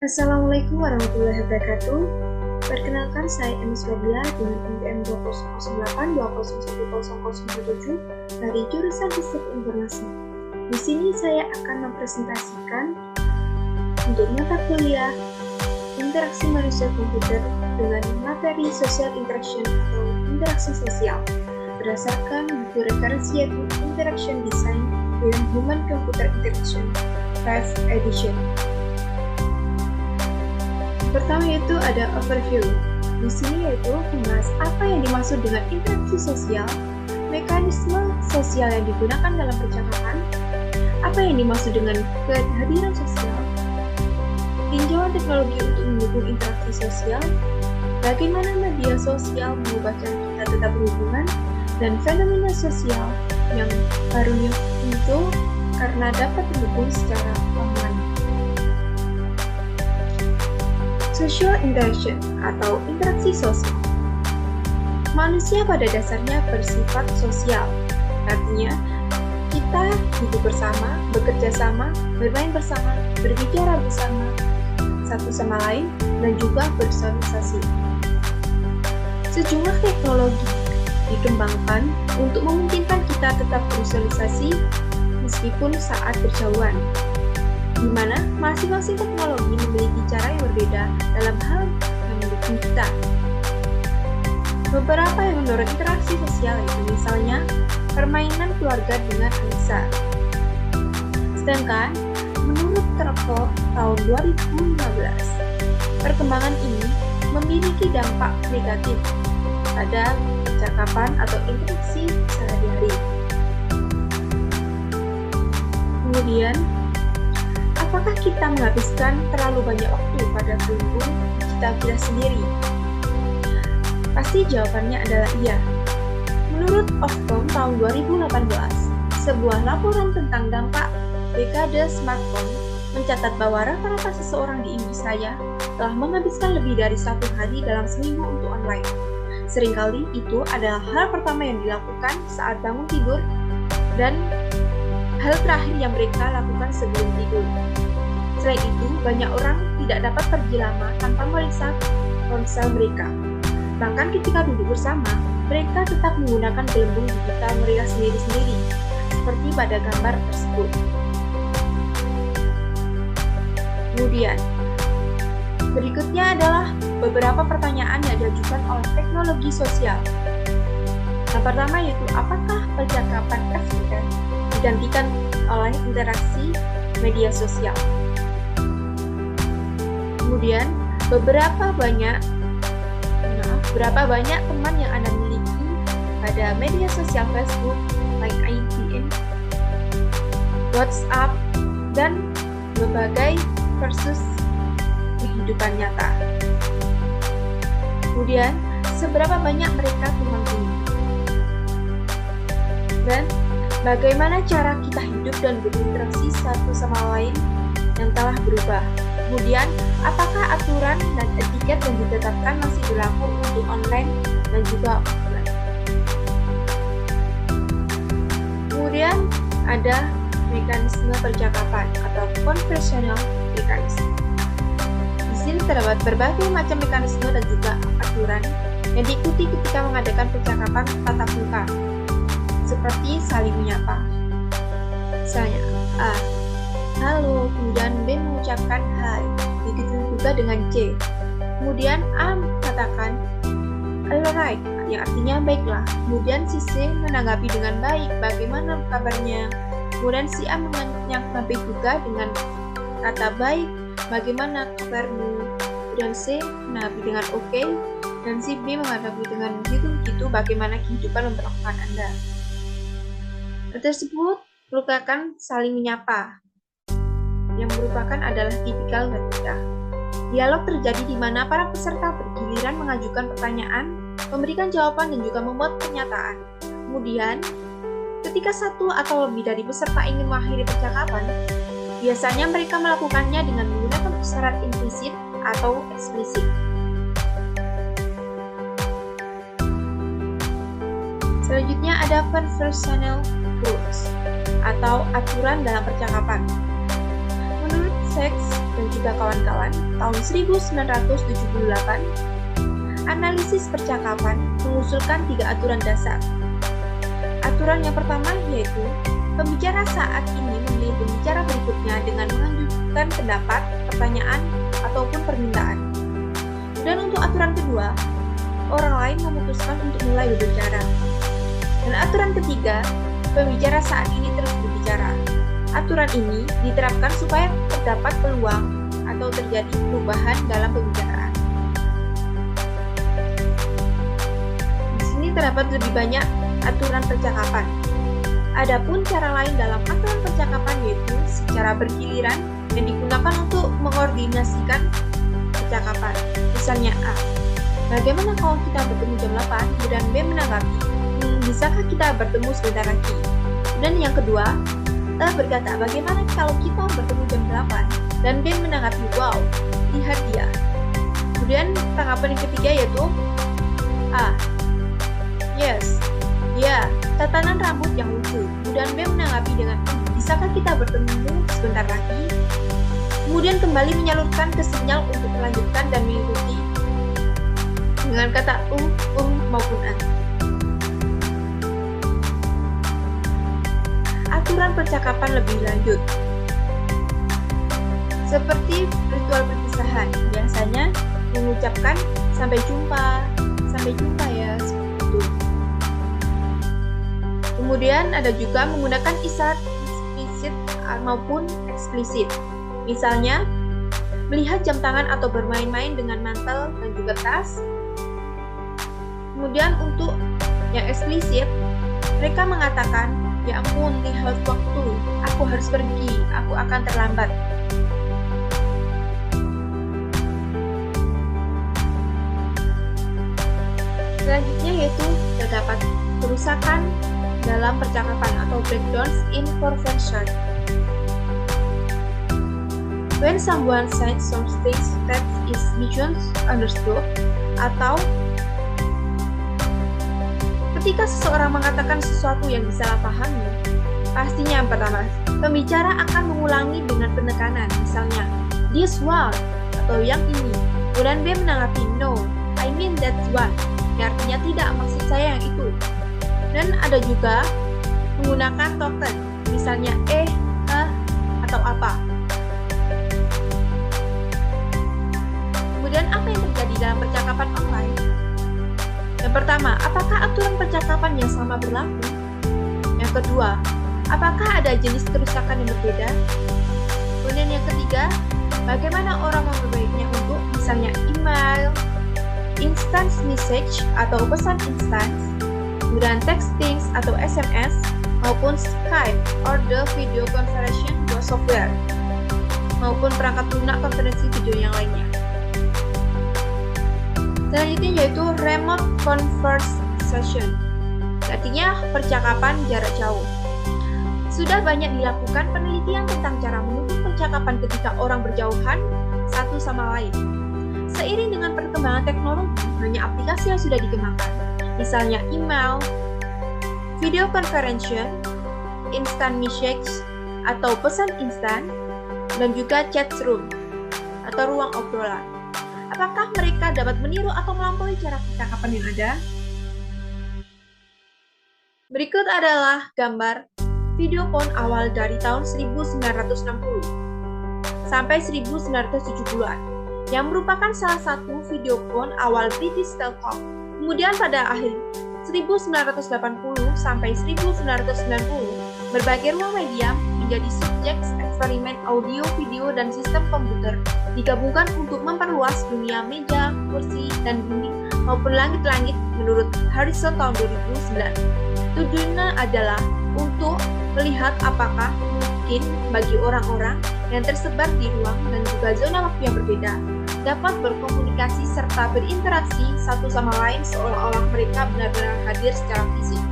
Assalamualaikum warahmatullahi wabarakatuh. Perkenalkan, saya Emis Fadila dengan NPM 200820110007 dari jurusan Sistem Informasi. Di sini saya akan mempresentasikan untuk mata kuliah Interaksi Manusia Komputer dengan materi Social Interaction atau Interaksi Sosial berdasarkan buku referensi yaitu Interaction Design dengan Human Computer Interaction 5th Edition. Pertama yaitu ada overview. Di sini yaitu membahas apa yang dimaksud dengan interaksi sosial, mekanisme sosial yang digunakan dalam percakapan, apa yang dimaksud dengan kehadiran sosial, tinjauan teknologi untuk mendukung interaksi sosial, bagaimana media sosial mengubah cara kita tetap berhubungan, dan fenomena sosial yang barunya muncul karena dapat terhubung secara online. Social interaction atau interaksi sosial. Manusia pada dasarnya bersifat sosial. Artinya, kita hidup bersama, bekerja sama, bermain bersama, berbicara bersama, satu sama lain, dan juga bersosialisasi. Sejumlah teknologi dikembangkan untuk memungkinkan kita tetap bersosialisasi meskipun saat berjauhan, di mana masing-masing teknologi memiliki cara yang berbeda dalam hal yang mendukung kita. Beberapa yang mendorong interaksi sosial itu misalnya permainan keluarga dengan Alexa. Sedangkan menurut Trevor tahun 2015, perkembangan ini memiliki dampak negatif pada percakapan atau interaksi sehari-hari. Kemudian, apakah kita menghabiskan terlalu banyak waktu pada berhubung kita sendiri? Pasti jawabannya adalah iya. Menurut Ofcom tahun 2018, sebuah laporan tentang dampak dekade smartphone mencatat bahwa rata-rata seseorang di Inggris Raya telah menghabiskan lebih dari 1 hari dalam seminggu untuk online. Seringkali itu adalah hal pertama yang dilakukan saat bangun tidur dan hal terakhir yang mereka lakukan sebelum tidur. Selain itu, banyak orang tidak dapat pergi lama tanpa memeriksa ponsel mereka. Bahkan ketika duduk bersama, mereka tetap menggunakan gelembung digital mereka sendiri-sendiri, seperti pada gambar tersebut. Kemudian, berikutnya adalah beberapa pertanyaan yang diajukan oleh teknologi sosial. Yang pertama yaitu, apakah percakapan efektif digantikan oleh interaksi media sosial? Kemudian, berapa banyak teman yang Anda miliki pada media sosial Facebook, LinkedIn, WhatsApp, dan berbagai versus kehidupan nyata. Kemudian, seberapa banyak mereka tumpang tindih? Dan bagaimana cara kita hidup dan berinteraksi satu sama lain yang telah berubah? Kemudian, apakah aturan dan etiket yang ditetapkan masih berlaku untuk online dan juga offline? Kemudian, ada mekanisme percakapan atau conversational mechanism. Di sini terdapat berbagai macam mekanisme dan juga aturan yang diikuti ketika mengadakan percakapan tatap muka, seperti saling menyapa. Misalnya, A. Halo, kemudian B mengucapkan hai, begitu juga dengan C. Kemudian A mengatakan alright, yang artinya baiklah. Kemudian si C menanggapi dengan baik, bagaimana kabarnya? Kemudian si A menanggapi juga dengan kata baik, bagaimana kabarmu? Kemudian C menanggapi dengan oke, dan si B menanggapi dengan gitu, bagaimana kehidupan memperlakukan Anda. Hal tersebut merupakan saling menyapa, yang merupakan adalah tipikal ketika dialog terjadi di mana para peserta bergiliran mengajukan pertanyaan, memberikan jawaban, dan juga membuat pernyataan. Kemudian, ketika satu atau lebih dari peserta ingin mengakhiri percakapan, biasanya mereka melakukannya dengan menggunakan isyarat implisit atau eksplisit. Selanjutnya ada conversational rules atau aturan dalam percakapan. Menurut Sachs dan juga kawan-kawan tahun 1978, analisis percakapan mengusulkan 3 aturan dasar. Aturan yang pertama yaitu, pembicara saat ini memilih pembicara berikutnya dengan mengajukan pendapat, pertanyaan, ataupun permintaan. Dan untuk aturan kedua, orang lain memutuskan untuk mulai berbicara. Dan aturan ketiga, pembicara saat ini terus berbicara. Aturan ini diterapkan supaya terdapat peluang atau terjadi perubahan dalam pembicaraan. Di sini terdapat lebih banyak aturan percakapan. Adapun cara lain dalam aturan percakapan yaitu secara bergiliran yang digunakan untuk mengkoordinasikan percakapan. Misalnya A, bagaimana kalau kita bertemu jam 8? Dan B menanggapi, bisakah kita bertemu sebentar lagi? Dan yang kedua, E berkata, bagaimana kalau kita bertemu jam 8? Dan B menanggapi, wow, lihat dia. Kemudian tanggapan yang ketiga yaitu A, yes, ya, tatanan rambut yang lucu. Kemudian B menanggapi dengan, bisakah kita bertemu sebentar lagi? Kemudian kembali menyalurkan ke sinyal untuk melanjutkan dan mengikuti dengan kata maupun an. Aturan percakapan lebih lanjut, seperti ritual perpisahan, biasanya mengucapkan sampai jumpa ya, seperti itu. Kemudian ada juga menggunakan isyarat eksplisit maupun eksplisit. Misalnya, melihat jam tangan atau bermain-main dengan mantel dan juga tas. Kemudian untuk yang eksplisit, mereka mengatakan, ya ampun, lihat waktu, aku harus pergi, aku akan terlambat. Selanjutnya yaitu terdapat kerusakan dalam percakapan atau breakdowns in conversation. When someone says something that is misunderstood, atau ketika seseorang mengatakan sesuatu yang disalahpahami, pastinya yang pertama, pembicara akan mengulangi dengan penekanan, misalnya, this one, atau yang ini. Kemudian B menanggapi, no, I mean that one, yang artinya tidak, maksud saya yang itu. Dan ada juga menggunakan token, misalnya atau apa. Kemudian apa yang terjadi dalam percakapan online? Yang pertama, apakah aturan percakapan yang sama berlaku? Yang kedua, apakah ada jenis kerusakan yang berbeda? Kemudian yang ketiga, bagaimana orang memperbaikinya untuk misalnya email, instant message atau pesan instan, kemudian texting atau SMS, maupun Skype or the video conference software, maupun perangkat lunak konferensi video yang lainnya. Selanjutnya yaitu remote conversation, artinya percakapan jarak jauh. Sudah banyak dilakukan penelitian tentang cara mendukung percakapan ketika orang berjauhan satu sama lain. Seiring dengan perkembangan teknologi, banyak aplikasi yang sudah dikembangkan, misalnya email, video conference, instant message atau pesan instan, dan juga chat room atau ruang obrolan. Apakah mereka dapat meniru atau melampaui cara percakapan yang ada? Berikut adalah gambar video phone awal dari tahun 1960 sampai 1970-an yang merupakan salah satu video phone awal British Telecom. Kemudian pada akhir 1980 sampai 1990, berbagai ruang media menjadi subjek eksperimen audio, video, dan sistem komputer digabungkan untuk memperluas dunia meja, kursi, dan bumi maupun langit-langit menurut Harrison tahun 2009. Tujuannya adalah untuk melihat apakah mungkin bagi orang-orang yang tersebar di ruang dan juga zona waktu yang berbeda dapat berkomunikasi serta berinteraksi satu sama lain seolah-olah mereka benar-benar hadir secara fisik.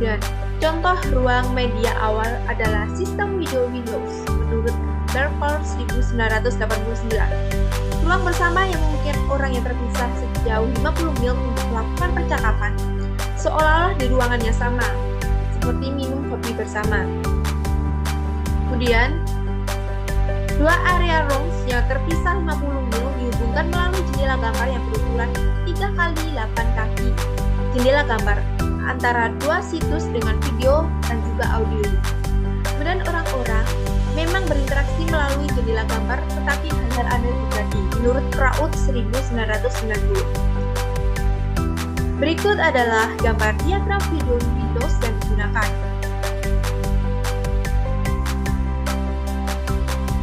Dan contoh ruang media awal adalah sistem video Windows menurut Berkel 1989. Ruang bersama yang memungkinkan orang yang terpisah sejauh 50 mil untuk melakukan percakapan, seolah-olah di ruangan yang sama, seperti minum kopi bersama. Kemudian, dua area rooms yang terpisah 50 mil dihubungkan melalui jendela gambar yang berukuran 3 kali 8 kaki jendela gambar antara dua situs dengan video dan juga audio. Kemudian orang-orang memang berinteraksi melalui jendela gambar, tetapi hal-hal aneh terjadi menurut Kraut 1990. Berikut adalah gambar diagram video Windows yang digunakan.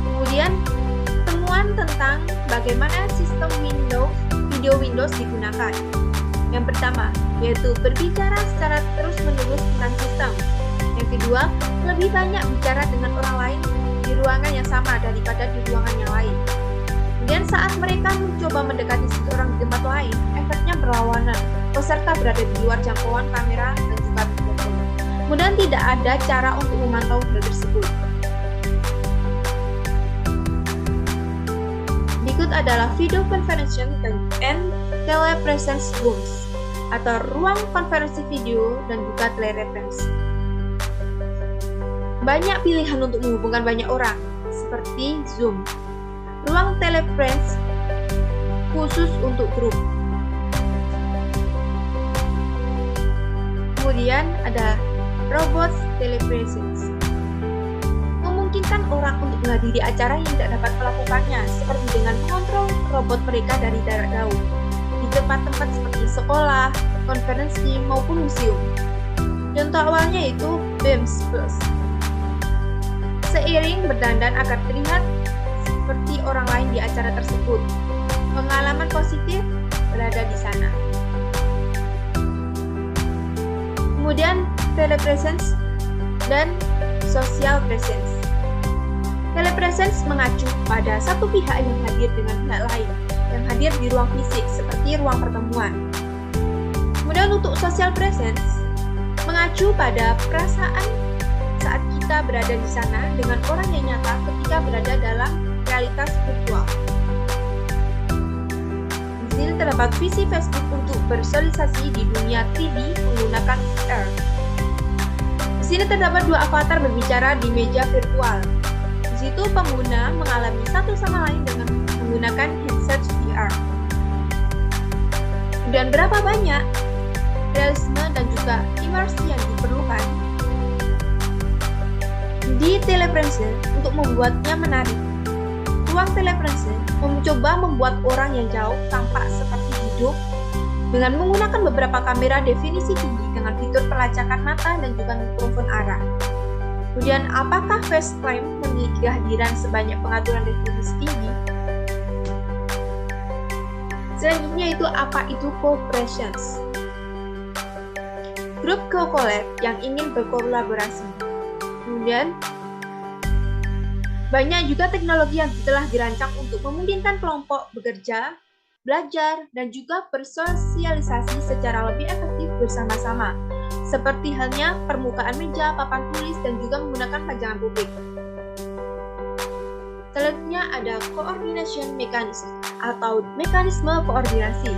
Kemudian, temuan tentang bagaimana sistem video Windows digunakan. Yang pertama, yaitu berbicara secara terus-menerus tentang sistem. Yang kedua, lebih banyak bicara dengan orang lain di ruangan yang sama daripada di ruangan yang lain. Kemudian saat mereka mencoba mendekati seseorang di tempat lain, efeknya berlawanan. Peserta berada di luar jangkauan kamera dan juga mikrofon. Kemudian tidak ada cara untuk memantau hal tersebut. Berikut adalah video conference and telepresence rooms atau ruang konferensi video dan juga telepresence. Banyak pilihan untuk menghubungkan banyak orang, seperti Zoom. Ruang telepresence khusus untuk grup. Kemudian ada robot telepresence. Memungkinkan orang untuk menghadiri acara yang tidak dapat melakukannya, seperti dengan mengontrol robot mereka dari jarak jauh di tempat-tempat seperti sekolah, konferensi, maupun museum. Contoh awalnya yaitu BEMS Plus. Seiring berdandan agar terlihat seperti orang lain di acara tersebut. Pengalaman positif berada di sana. Kemudian telepresence dan social presence. Telepresence mengacu pada satu pihak yang hadir dengan pihak lain yang hadir di ruang fisik seperti ruang pertemuan. Kemudian untuk social presence mengacu pada perasaan saat kita berada di sana dengan orang yang nyata ketika berada dalam realitas virtual. Di sini terdapat visi Facebook untuk bersosialisasi di dunia 3D menggunakan VR. Di sini terdapat dua avatar berbicara di meja virtual. Di situ pengguna mengalami satu sama lain dengan menggunakan headset VR. Dan berapa banyak realisme dan juga imersi yang diperlukan di telepresence untuk membuatnya menarik. Ruang telepresence mencoba membuat orang yang jauh tampak seperti hidup dengan menggunakan beberapa kamera definisi tinggi dengan fitur pelacakan mata dan juga mikrofon arah. Kemudian, apakah FaceTime memiliki kehadiran sebanyak pengaturan definisi tinggi? Selanjutnya apa itu cooperations? Grup co-collab yang ingin berkolaborasi. Kemudian, banyak juga teknologi yang telah dirancang untuk memungkinkan kelompok bekerja, belajar, dan juga bersosialisasi secara lebih efektif bersama-sama, seperti halnya permukaan meja, papan tulis, dan juga menggunakan pajangan publik. Selanjutnya ada coordination mechanism atau mekanisme koordinasi.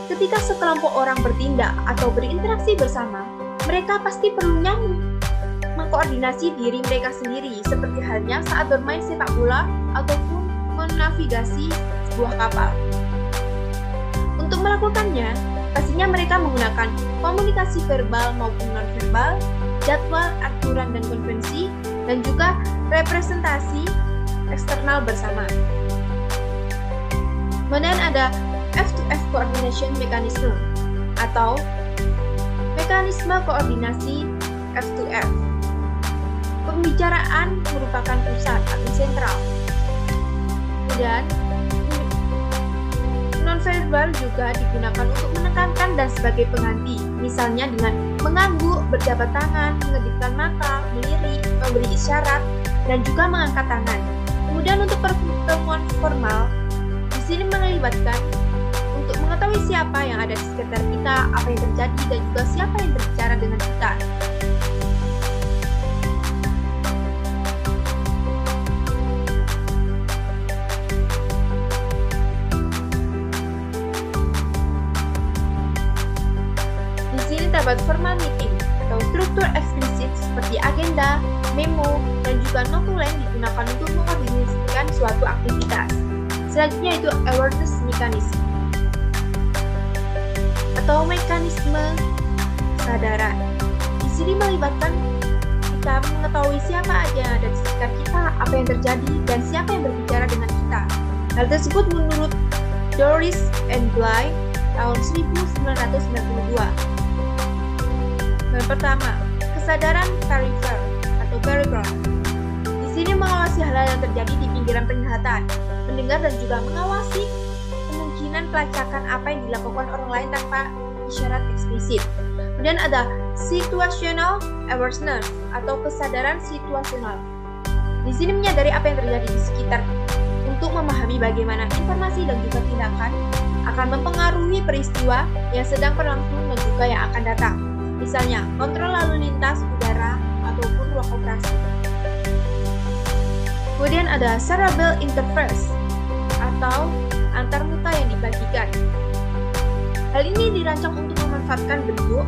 Ketika sekelompok orang bertindak atau berinteraksi bersama, mereka pasti perlunya mengkoordinasi diri mereka sendiri, seperti halnya saat bermain sepak bola ataupun menavigasi sebuah kapal. Untuk melakukannya, pastinya mereka menggunakan komunikasi verbal maupun non-verbal, jadwal, aturan, dan konvensi, dan juga representasi eksternal bersama. Kemudian ada F2F Coordination Mechanism atau mekanisme koordinasi F2F. Pembicaraan merupakan pusat atau sentral. Kemudian non-verbal juga digunakan untuk menekankan dan sebagai pengganti, misalnya dengan mengangguk, berjabat tangan, mengedipkan mata, melirik, memberi isyarat, dan juga mengangkat tangan. Kemudian untuk pertemuan formal, di sini melibatkan untuk mengetahui siapa yang ada di sekitar kita, apa yang terjadi, dan juga siapa yang berbicara dengan kita. Terdapat formal meeting atau struktur eksplisit seperti agenda, memo, dan juga notulen digunakan untuk mengkoordinasikan suatu aktivitas. Selanjutnya itu awareness mechanism atau mekanisme kesadaran. Di sini melibatkan kita mengetahui siapa aja yang ada di sekitar kita, apa yang terjadi, dan siapa yang berbicara dengan kita. Hal tersebut menurut Doris and Bly tahun 1992. Yang pertama, kesadaran peripheral atau peripheral. Di sini mengawasi hal-hal yang terjadi di pinggiran penglihatan, mendengar dan juga mengawasi kemungkinan pelacakan apa yang dilakukan orang lain tanpa isyarat eksplisit. Kemudian ada situational awareness atau kesadaran situasional. Di sini menyadari apa yang terjadi di sekitar untuk memahami bagaimana informasi dan juga tindakan akan mempengaruhi peristiwa yang sedang berlangsung dan juga yang akan datang. Misalnya, kontrol lalu lintas udara ataupun ruang operasi. Kemudian ada cerebral interface atau antarmuka yang dibagikan. Hal ini dirancang untuk memanfaatkan bentuk,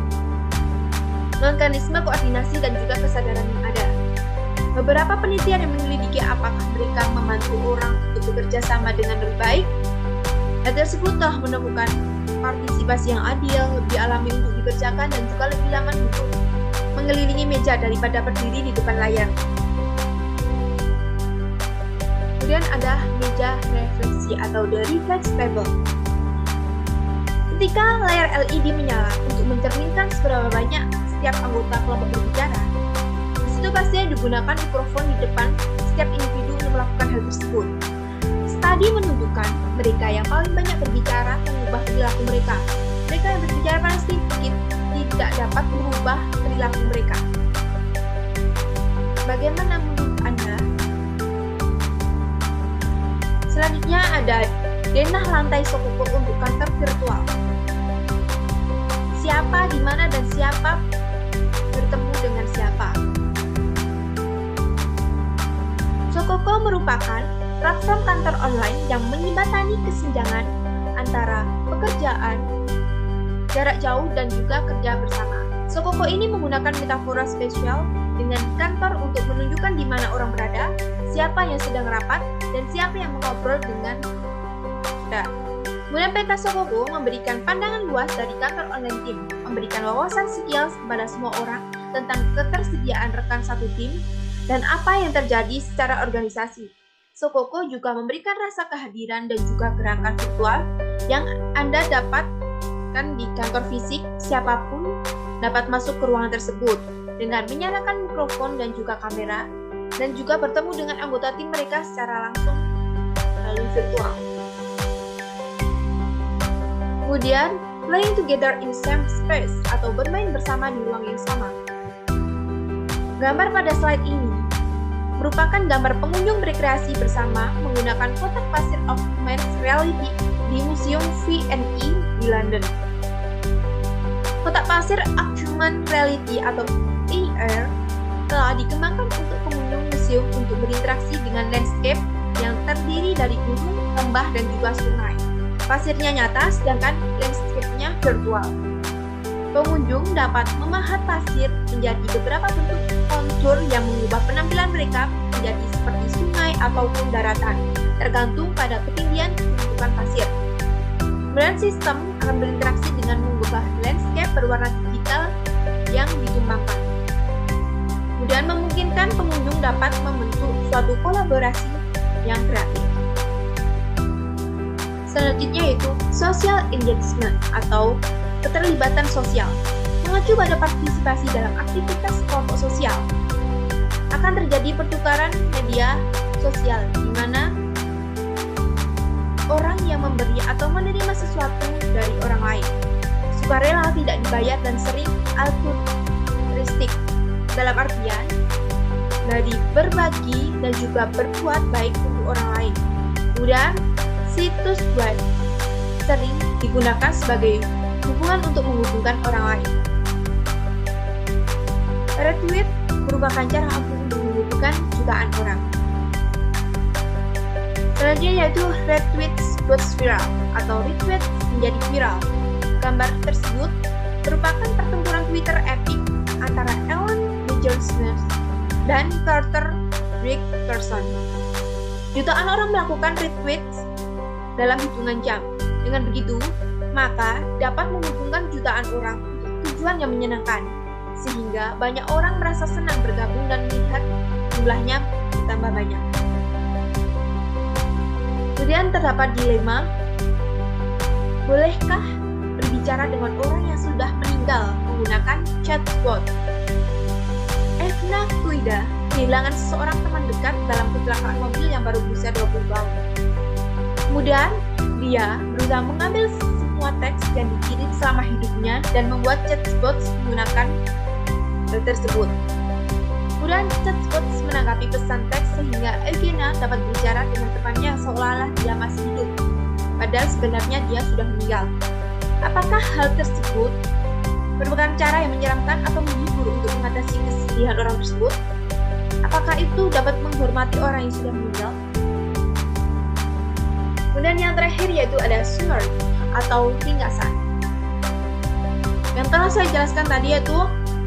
mekanisme koordinasi dan juga kesadaran yang ada. Beberapa penelitian yang menyelidiki apakah mereka membantu orang untuk bekerja sama dengan lebih baik. Hal tersebut telah menemukan partisipasi yang adil, lebih alami untuk dikerjakan dan juga lebih nyaman untuk mengelilingi meja daripada berdiri di depan layar. Kemudian ada meja refleksi atau the reflex table. Ketika layar LED menyala untuk mencerminkan seberapa banyak setiap anggota kelompok berbicara, di situ pastinya digunakan mikrofon di depan setiap individu untuk melakukan hal tersebut. Studi menunjukkan mereka yang paling banyak berbicara mengubah perilaku mereka. Mereka yang berbicara paling sedikit tidak dapat mengubah perilaku mereka. Bagaimana menurut Anda? Selanjutnya ada denah lantai Shokoko untuk kantor virtual. Siapa, di mana, dan siapa bertemu dengan siapa. Shokoko merupakan platform kantor online yang menjembatani kesenjangan antara pekerjaan, jarak jauh, dan juga kerja bersama. Shokoko ini menggunakan metafora spesial dengan kantor untuk menunjukkan di mana orang berada, siapa yang sedang rapat, dan siapa yang mengobrol dengan kita. Kemudian peta Shokoko memberikan pandangan luas dari kantor online tim, memberikan wawasan skills kepada semua orang tentang ketersediaan rekan satu tim dan apa yang terjadi secara organisasi. Shokoko juga memberikan rasa kehadiran dan juga gerakan virtual yang Anda dapatkan di kantor fisik. Siapapun dapat masuk ke ruangan tersebut dengan menyalakan mikrofon dan juga kamera, dan juga bertemu dengan anggota tim mereka secara langsung melalui virtual. Kemudian, playing together in same space atau bermain bersama di ruang yang sama. Gambar pada slide ini merupakan gambar pengunjung berkreasi bersama menggunakan kotak pasir augmented reality di Museum V&E di London. Kotak pasir augmented reality atau AR telah dikembangkan untuk pengunjung museum untuk berinteraksi dengan landscape yang terdiri dari gunung, lembah, dan juga sungai. Pasirnya nyata, sedangkan landscape-nya virtual. Pengunjung dapat memahat pasir menjadi beberapa bentuk kontur yang mengubah penampilan mereka menjadi seperti sungai ataupun daratan, tergantung pada ketinggian tumpukan pasir. Kemudian sistem akan berinteraksi dengan mengubah landscape berwarna digital yang dikembangkan. Kemudian memungkinkan pengunjung dapat membentuk suatu kolaborasi yang kreatif. Selanjutnya yaitu social engagement atau keterlibatan sosial. Mengacu pada partisipasi dalam aktivitas kelompok sosial, akan terjadi pertukaran media sosial di mana orang yang memberi atau menerima sesuatu dari orang lain sukarela, tidak dibayar, dan sering altruistik, dalam artian dari berbagi dan juga berbuat baik untuk orang lain. Kemudian situs web sering digunakan sebagai hubungan untuk menghubungkan orang lain. Retweet merupakan cara untuk menghubungkan jutaan orang. Selanjutnya yaitu retweet goes viral atau retweet menjadi viral. Gambar tersebut merupakan pertempuran Twitter epik antara Elon Johnson dan Carter Dickerson. Jutaan orang melakukan retweets dalam hitungan jam. Dengan begitu, maka dapat menghubungkan jutaan orang untuk tujuan yang menyenangkan, sehingga banyak orang merasa senang bergabung dan melihat jumlahnya bertambah banyak. Kemudian terdapat dilema, bolehkah berbicara dengan orang yang sudah meninggal menggunakan chatbot? Evna Kuida kehilangan seseorang teman dekat dalam kecelakaan mobil yang baru berusia 20 tahun. Kemudian, dia berusaha mengambil semua teks yang dikirim selama hidupnya dan membuat chatbot menggunakan hal tersebut. Kemudian chatbot menanggapi pesan teks sehingga Eugenia dapat berbicara dengan temannya seolah-olah dia masih hidup, padahal sebenarnya dia sudah meninggal. Apakah hal tersebut merupakan cara yang menyeramkan atau menghibur untuk mengatasi kesedihan orang tersebut? Apakah itu dapat menghormati orang yang sudah meninggal? Kemudian yang terakhir yaitu ada summary atau ringkasan. Yang telah saya jelaskan tadi yaitu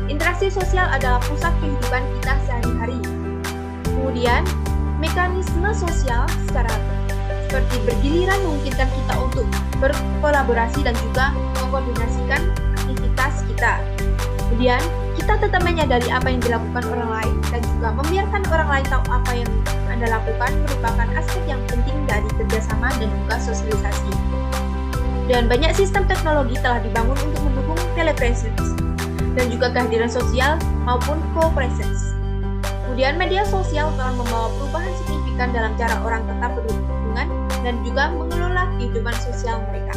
interaksi sosial adalah pusat kehidupan kita sehari-hari. Kemudian mekanisme sosial seperti bergiliran memungkinkan kita untuk berkolaborasi dan juga mengkoordinasikan aktivitas kita. Kemudian kita tetap menyadari apa yang dilakukan orang lain dan juga membiarkan orang lain tahu apa yang Anda lakukan merupakan aspek yang penting dari kerjasama dan juga sosialisasi. Dan banyak sistem teknologi telah dibangun untuk mendukung telepresence dan juga kehadiran sosial maupun co-presence. Kemudian media sosial telah membawa perubahan signifikan dalam cara orang tetap berhubungan dan juga mengelola kehidupan sosial mereka.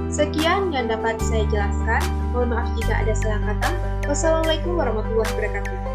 Sekian yang dapat saya jelaskan. Mohon maaf jika ada salah kata. Wassalamualaikum warahmatullahi wabarakatuh.